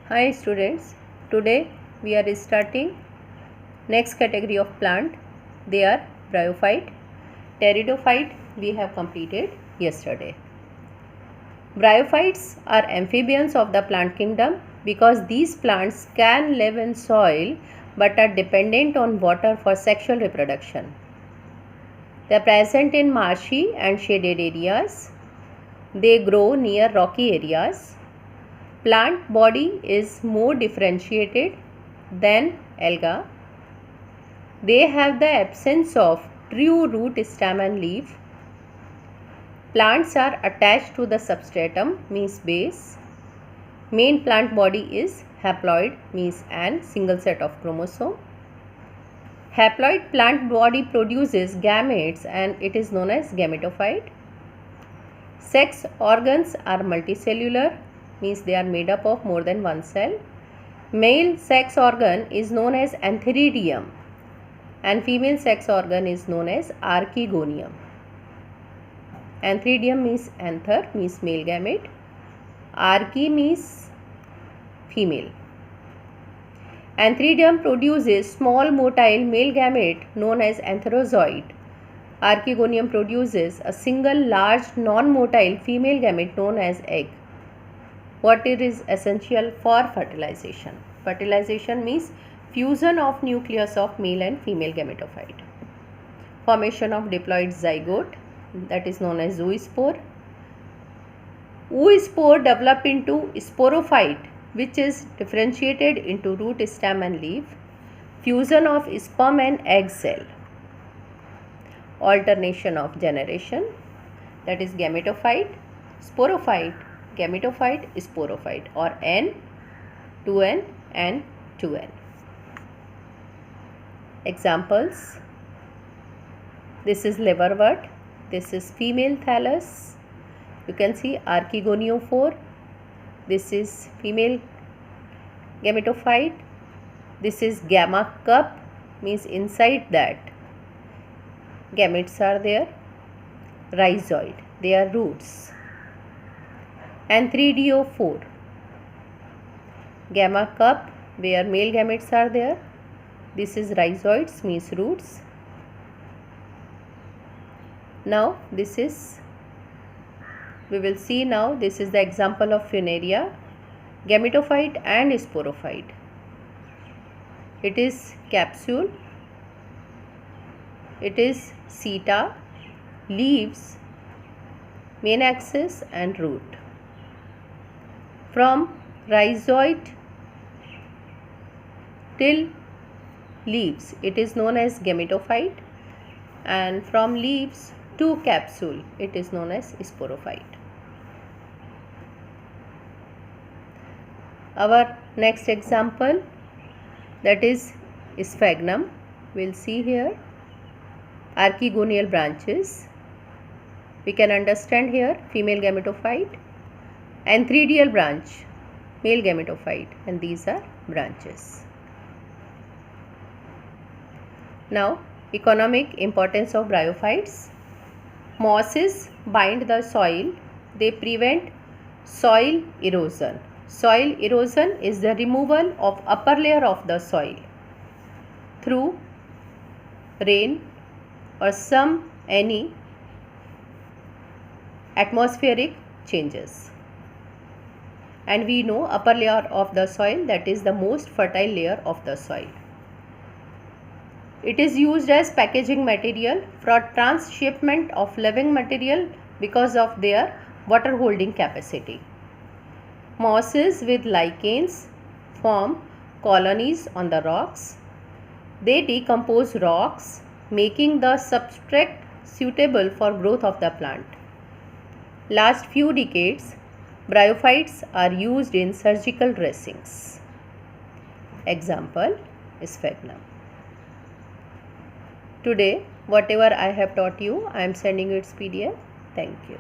Hi students, today we are starting next category of plant. They are bryophyte. Pteridophyte we have completed yesterday. Bryophytes are amphibians of the plant kingdom because these plants can live in soil but are dependent on water for sexual reproduction. They are present in marshy and shaded areas. They grow near rocky areas. Plant body is more differentiated than alga. They have the absence of true root, stem and leaf. Plants are attached to the substratum, means base. Main plant body is haploid, means an single set of chromosome. Haploid plant body produces gametes and it is known as gametophyte. Sex organs are multicellular, means they are made up of more than one cell. Male sex organ is known as antheridium and female sex organ is known as archegonium. Antheridium means anther, means male gamete. Arche means female. Antheridium produces small motile male gamete known as antherozoid. Archegonium produces a single large non-motile female gamete known as egg. What it is essential for fertilization? Fertilization means fusion of nucleus of male and female gametophyte. Formation of diploid zygote, that is known as zoospore. Oospore develop into sporophyte, which is differentiated into root, stem and leaf. Fusion of sperm and egg cell. Alternation of generation, that is gametophyte, sporophyte, gametophyte, sporophyte, or N, 2N and 2N. Examples: this is liverwort, this is female thallus. You can see archegoniophore. This is female gametophyte. This is gamma cup, means inside that gametes are there. Rhizoid, they are roots. Antheridophore, gamma cup where male gametes are there. This is rhizoids, means roots. Now we will see now this is the example of Funaria, gametophyte and sporophyte. It is capsule, it is seta, leaves, main axis and root. From rhizoid till leaves it is known as gametophyte, and from leaves to capsule it is known as sporophyte. Our next example, that is sphagnum. We will see here archegonial branches. We can understand here female gametophyte, antheridial branch, male gametophyte, and these are branches. Now, economic importance of bryophytes. Mosses bind the soil. They prevent soil erosion. Soil erosion is the removal of upper layer of the soil through rain or any atmospheric changes. And we know upper layer of the soil, that is the most fertile layer of the soil. It is used as packaging material for transshipment of living material because of their water holding capacity. Mosses with lichens form colonies on the rocks. They decompose rocks, making the substrate suitable for growth of the plant. Last few decades, bryophytes are used in surgical dressings. Example, sphagnum. Today, whatever I have taught you, I am sending its PDF. Thank you.